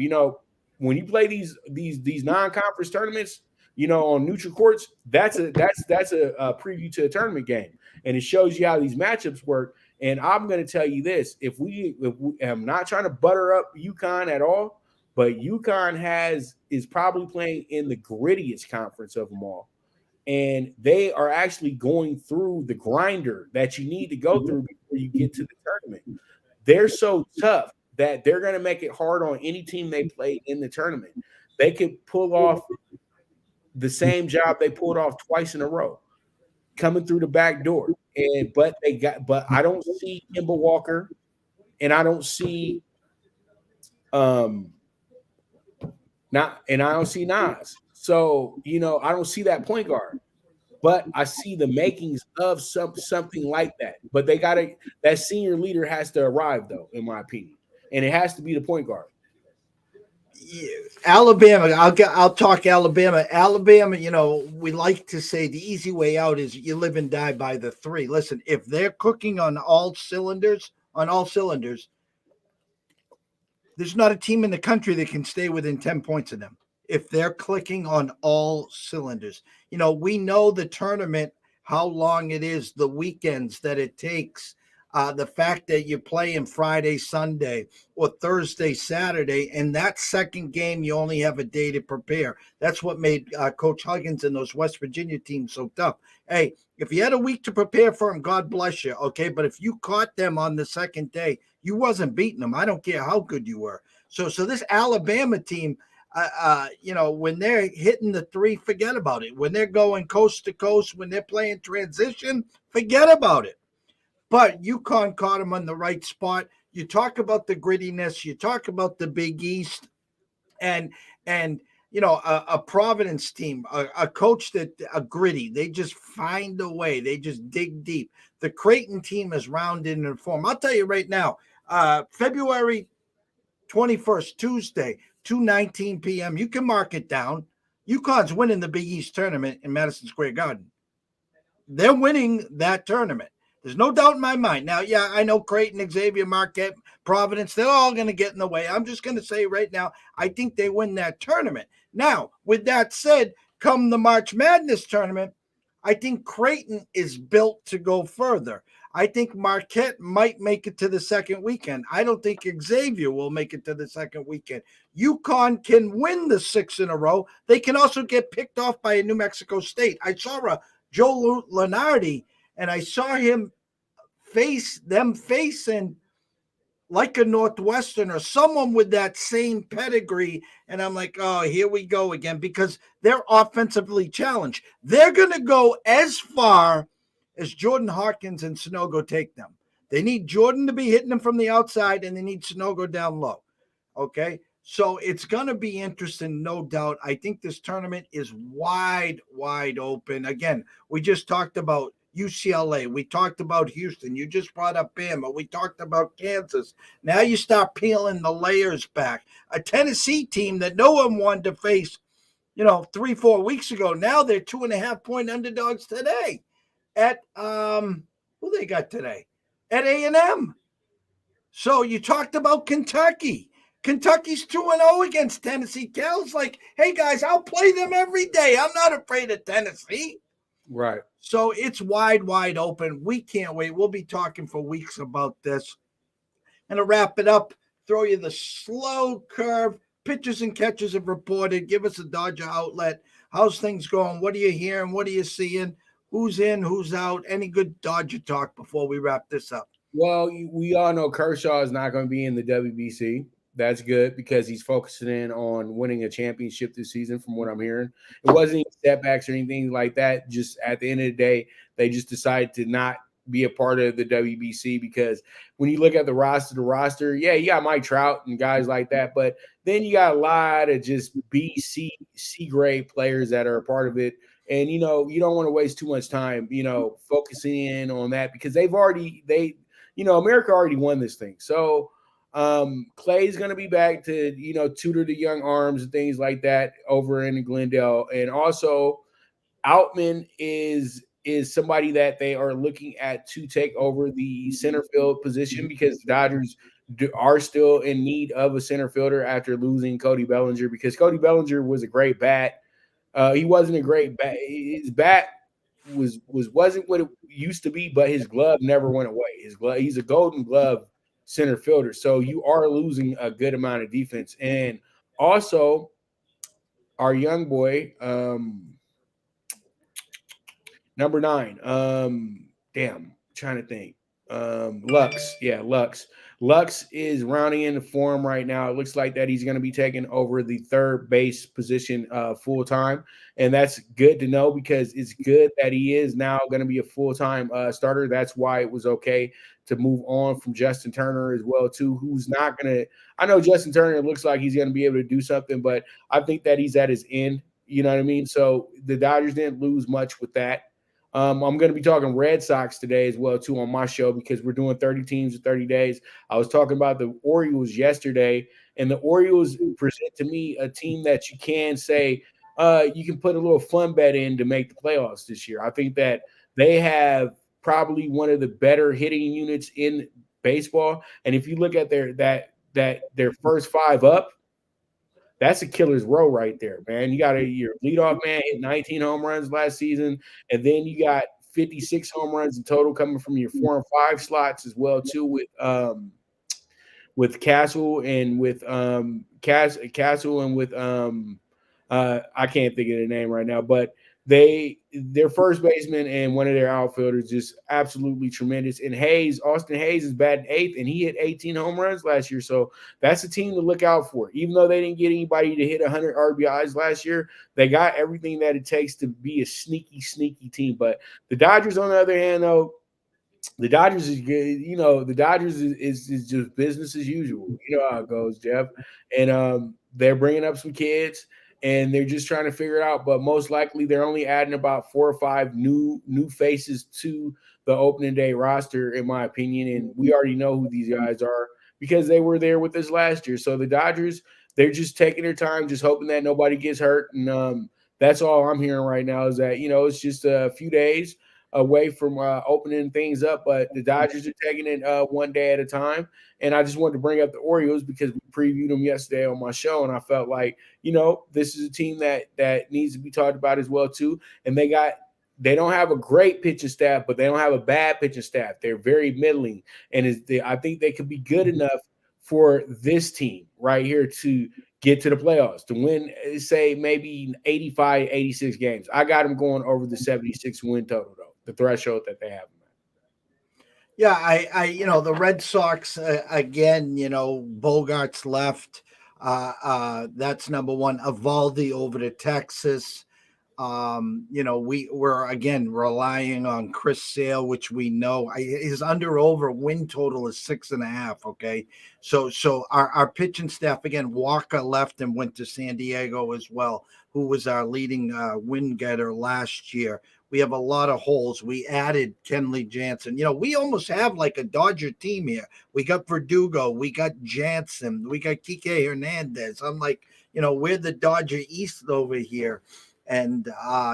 when you play these non-conference tournaments, on neutral courts, that's a preview to a tournament game, and it shows you how these matchups work. And I'm going to tell you this: if I'm not trying to butter up UConn at all, but UConn is probably playing in the grittiest conference of them all, and they are actually going through the grinder that you need to go through before you get to the tournament. They're so tough that they're going to make it hard on any team they play in the tournament. They could pull off the same job they pulled off twice in a row, coming through the back door. But I don't see Kemba Walker, and I don't see I don't see Nas. So I don't see that point guard, but I see the makings of something like that. But that senior leader has to arrive, though, in my opinion, and it has to be the point guard. Alabama, I'll talk Alabama. Alabama, we like to say the easy way out is you live and die by the 3. Listen, if they're cooking on all cylinders, there's not a team in the country that can stay within 10 points of them. If they're clicking on all cylinders, we know the tournament, how long it is, the weekends that it takes. The fact that you're playing Friday, Sunday, or Thursday, Saturday, and that second game, you only have a day to prepare. That's what made Coach Huggins and those West Virginia teams so tough. Hey, if you had a week to prepare for them, God bless you, okay? But if you caught them on the second day, you wasn't beating them. I don't care how good you were. So this Alabama team, when they're hitting the 3, forget about it. When they're going coast to coast, when they're playing transition, forget about it. But UConn caught him on the right spot. You talk about the grittiness. You talk about the Big East. And a Providence team, a coach that a gritty. They just find a way. They just dig deep. The Creighton team is rounded in form. I'll tell you right now, February 21st, Tuesday, 2:19 p.m. You can mark it down. UConn's winning the Big East tournament in Madison Square Garden. They're winning that tournament. There's no doubt in my mind. Now, yeah, I know Creighton, Xavier, Marquette, Providence, they're all going to get in the way. I'm just going to say right now, I think they win that tournament. Now, with that said, come the March Madness tournament, I think Creighton is built to go further. I think Marquette might make it to the second weekend. I don't think Xavier will make it to the second weekend. UConn can win the 6 in a row. They can also get picked off by a New Mexico State. I saw a Joe Lunardi, and I saw him facing like a Northwestern or someone with that same pedigree. And I'm like, oh, here we go again, because they're offensively challenged. They're going to go as far as Jordan Hawkins and Sunogo take them. They need Jordan to be hitting them from the outside, and they need Sunogo down low. Okay. So it's going to be interesting, no doubt. I think this tournament is wide open. Again, we just talked about UCLA. We talked about Houston. You just brought up Bama. We talked about Kansas. Now you start peeling the layers back. A Tennessee team that no one wanted to face, 3-4 weeks ago. Now they're 2.5-point underdogs today at who they got today? At A&M. So you talked about Kentucky. Kentucky's 2-0 against Tennessee. Cal's like, hey, guys, I'll play them every day. I'm not afraid of Tennessee. Right. So it's wide open. We can't wait. We'll be talking for weeks about this. And to wrap it up, throw you the slow curve. Pitchers and catchers have reported. Give us a Dodger outlet. How's things going? What are you hearing? What are you seeing? Who's in? Who's out? Any good Dodger talk before we wrap this up? Well, we all know Kershaw is not going to be in the WBC. That's good because he's focusing in on winning a championship this season, from what I'm hearing. It wasn't any setbacks or anything like that. Just at the end of the day, they just decided to not be a part of the WBC because when you look at the roster, yeah, you got Mike Trout and guys like that, but then you got a lot of just B, C grade players that are a part of it. And, you don't want to waste too much time, focusing in on that because America already won this thing. So, Clay's going to be back to, tutor the young arms and things like that over in Glendale. And also Outman is somebody that they are looking at to take over the center field position because the Dodgers are still in need of a center fielder after losing Cody Bellinger because Cody Bellinger was a great bat. He wasn't a great bat. His bat wasn't what it used to be, but his glove never went away. He's a Golden Glove center fielder, so you are losing a good amount of defense. And also, our young boy, number 9, trying to think, Lux. Lux is rounding into form right now. It looks like that he's going to be taking over the third base position full time, and that's good to know because it's good that he is now going to be a full-time starter. That's why it was okay to move on from Justin Turner as well too, who's not going to – I know Justin Turner looks like he's going to be able to do something, but I think that he's at his end. You know what I mean? So the Dodgers didn't lose much with that. I'm going to be talking Red Sox today as well, too, on my show because we're doing 30 teams in 30 days. I was talking about the Orioles yesterday, and the Orioles present to me a team that you can say you can put a little fun bet in to make the playoffs this year. I think that they have probably one of the better hitting units in baseball. And if you look at their first 5 up, that's a killer's row right there, man. You got your leadoff man hit 19 home runs last season, and then you got 56 home runs in total coming from your 4 and 5 slots as well too with Castle and with Castle and with I can't think of the name right now, but their first baseman and one of their outfielders just absolutely tremendous. And Austin Hayes is batting 8th, and he hit 18 home runs last year. So that's a team to look out for. Even though they didn't get anybody to hit 100 RBIs last year, they got everything that it takes to be a sneaky team. But the Dodgers, on the other hand, though, the Dodgers is good. The Dodgers is just business as usual. You know how it goes, Jeff. And they're bringing up some kids. and they're just trying to figure it out. But most likely, they're only adding about 4 or 5 new faces to the opening day roster, in my opinion. And we already know who these guys are because they were there with us last year. So the Dodgers, they're just taking their time, just hoping that nobody gets hurt. And that's all I'm hearing right now is that, it's just a few days away from opening things up, but the Dodgers are taking it one day at a time. And I just wanted to bring up the Orioles because we previewed them yesterday on my show, and I felt like, this is a team that needs to be talked about as well too. And they don't have a great pitching staff, but they don't have a bad pitching staff. They're very middling, and I think they could be good enough for this team right here to get to the playoffs, to win, say, maybe 85, 86 games. I got them going over the 76 win total, though, the threshold that they have. Yeah, the Red Sox again. Bogarts left. That's number one. Evaldi over to Texas. We're again relying on Chris Sale, which we know his over win total is 6.5. Okay, so our pitching staff again. Walker left and went to San Diego as well, who was our leading win getter last year. We have a lot of holes. We added Kenley Jansen. We almost have like a Dodger team here. We got Verdugo, we got Jansen, we got Kike Hernandez. I'm like, we're the Dodger East over here. And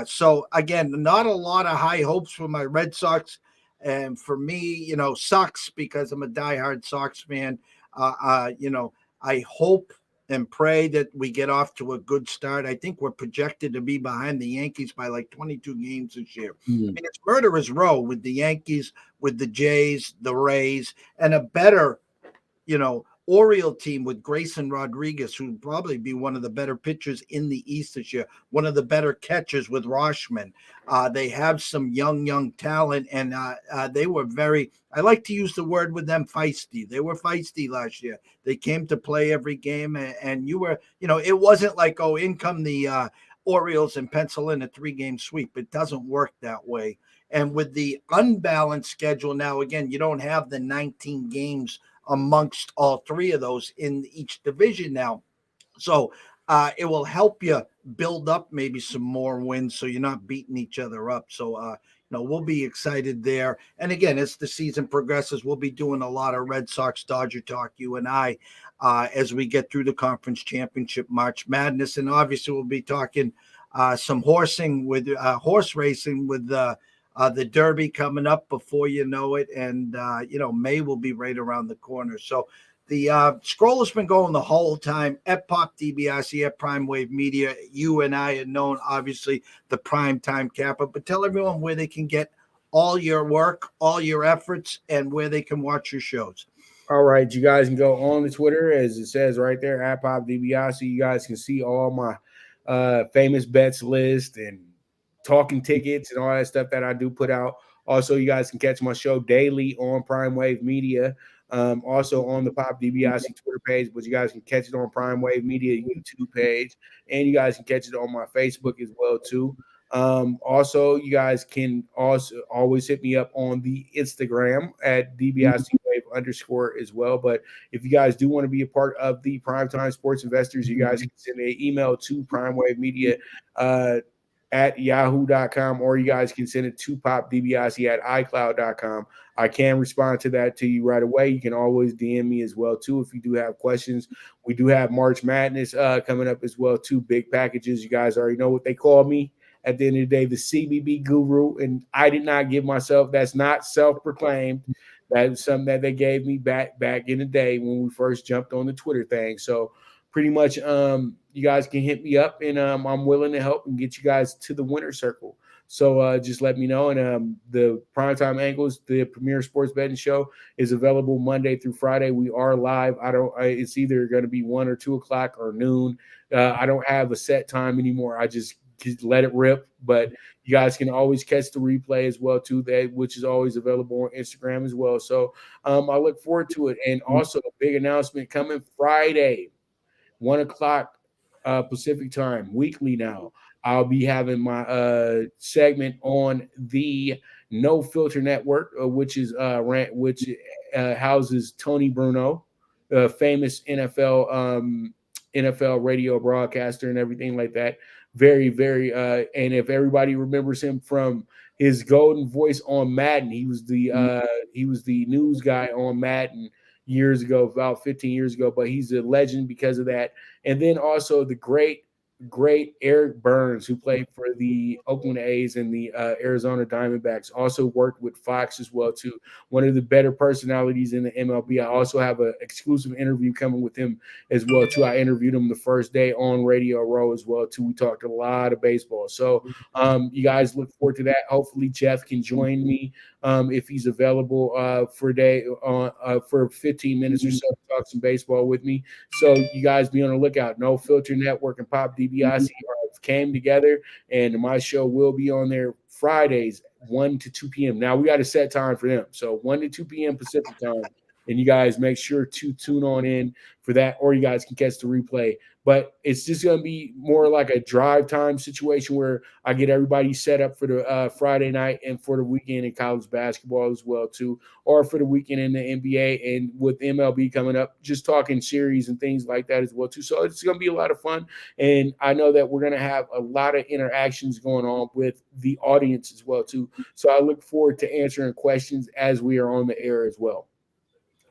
so, again, not a lot of high hopes for my Red Sox. And for me, sucks because I'm a diehard Sox fan. I hope and pray that we get off to a good start. I think we're projected to be behind the Yankees by like 22 games this year. Mm-hmm. I mean, it's murderer's row with the Yankees, with the Jays, the Rays, and a better, Oriole team with Grayson Rodriguez, who would probably be one of the better pitchers in the East this year, one of the better catchers with Roshman. They have some young talent, and they were I like to use the word with them, feisty. They were feisty last year. They came to play every game, and you were, it wasn't like, in come the Orioles and pencil in a 3-game sweep. It doesn't work that way. And with the unbalanced schedule now, again, you don't have the 19 games amongst all 3 of those in each division now. So it will help you build up maybe some more wins so you're not beating each other up. So, we'll be excited there. And again, as the season progresses, we'll be doing a lot of Red Sox Dodger talk, you and I, as we get through the conference championship, March Madness. And obviously we'll be talking some horse racing with the Derby coming up before you know it. And, May will be right around the corner. So the scroll has been going the whole time at Pop DBRC, at Prime Wave Media. You and I are known, obviously, the Prime Time Kappa. But tell everyone where they can get all your work, all your efforts, and where they can watch your shows. All right, you guys can go on the Twitter, as it says right there, at Pop DBRC. You guys can see all my famous bets list and talking tickets and all that stuff that I do put out. Also, you guys can catch my show daily on Prime Wave Media. Also on the Pop DBIC Twitter page, but you guys can catch it on Prime Wave Media YouTube page, and you guys can catch it on my Facebook as well too. Also, you guys can also always hit me up on the Instagram at DBIC Wave _ as well. But if you guys do want to be a part of the Primetime Sports Investors, you guys can send an email to Prime Wave Media at yahoo.com, or you guys can send it to popdbic at icloud.com. I can respond to that to you right away. You can always DM me as well too if you do have questions. We do have March Madness coming up as well too. Big packages. You guys already know what they call me. At the end of the day, the CBB guru, and I did not give myself. That's not self-proclaimed. That is something that they gave me back in the day when we first jumped on the Twitter thing. So pretty much, you guys can hit me up, and I'm willing to help and get you guys to the winner circle. So just let me know. And the Primetime Angles, the premier sports betting show, is available Monday through Friday. We are live. It's either going to be 1 or 2 o'clock or noon. I don't have a set time anymore. I just let it rip. But you guys can always catch the replay as well too, which is always available on Instagram as well. So I look forward to it. And also a big announcement coming Friday, 1 o'clock Pacific time, weekly now. I'll be having my segment on the No Filter Network, which houses Tony Bruno, famous NFL NFL radio broadcaster and everything like that. Very, very, and if everybody remembers him from his golden voice on Madden, he was the news guy on Madden years ago, about 15 years ago, but he's a legend because of that. And then also the great Eric Burns, who played for the Oakland A's and the Arizona Diamondbacks, also worked with Fox as well too. One of the better personalities in the MLB. I also have an exclusive interview coming with him as well too. I interviewed him the first day on Radio Row as well too. We talked a lot of baseball, so you guys look forward to that. Hopefully Jeff can join me if he's available for 15 minutes or so to talk some baseball with me. So you guys be on the lookout. No Filter Network and Pop DiBiase came together, and my show will be on there Fridays 1 to 2 p.m. Now we got a set time for them, so 1 to 2 p.m. Pacific time, and you guys make sure to tune on in for that, or you guys can catch the replay. But it's just going to be more like a drive time situation where I get everybody set up for the Friday night and for the weekend in college basketball as well too, or for the weekend in the NBA, and with MLB coming up, just talking series and things like that as well too. So it's going to be a lot of fun, and I know that we're going to have a lot of interactions going on with the audience as well too. So I look forward to answering questions as we are on the air as well.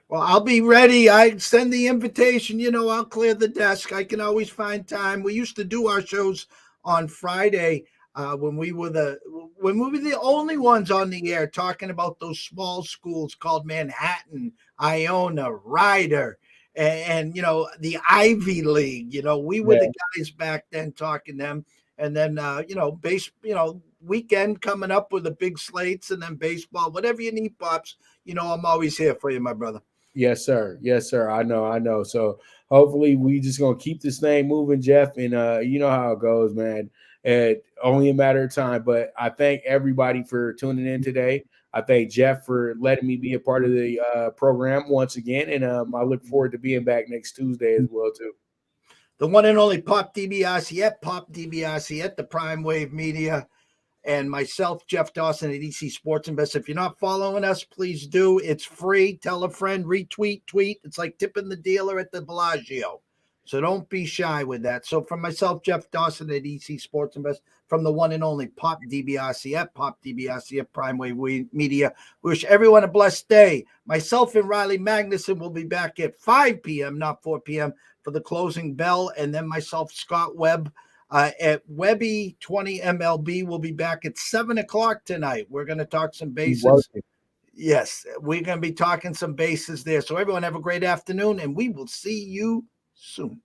Well, I'll be ready. I send the invitation. I'll clear the desk. I can always find time. We used to do our shows on Friday when we were the only ones on the air talking about those small schools called Manhattan, Iona, Ryder, and the Ivy League. We were the guys back then talking them. And then weekend coming up with the big slates, and then baseball, whatever you need, Pops. I'm always here for you, my brother. Yes, sir. Yes, sir. I know. So hopefully we just gonna keep this thing moving, Jeff. And you know how it goes, man. It only a matter of time. But I thank everybody for tuning in today. I thank Jeff for letting me be a part of the program once again. And I look forward to being back next Tuesday as well, too. The one and only Pop DiBiase at the Prime Wave Media. And myself, Jeff Dawson at EC Sports Invest. If you're not following us, please do. It's free. Tell a friend, retweet, tweet. It's like tipping the dealer at the Bellagio. So don't be shy with that. So from myself, Jeff Dawson at EC Sports Invest, from the one and only Pop DiBiase at Prime Wave Media, we wish everyone a blessed day. Myself and Riley Magnuson will be back at 5 p.m., not 4 p.m., for the closing bell. And then myself, Scott Webb, at Webby 20 MLB will be back at 7 o'clock tonight. We're going to talk some bases. Yes, we're going to be talking some bases there. So everyone have a great afternoon, and we will see you soon.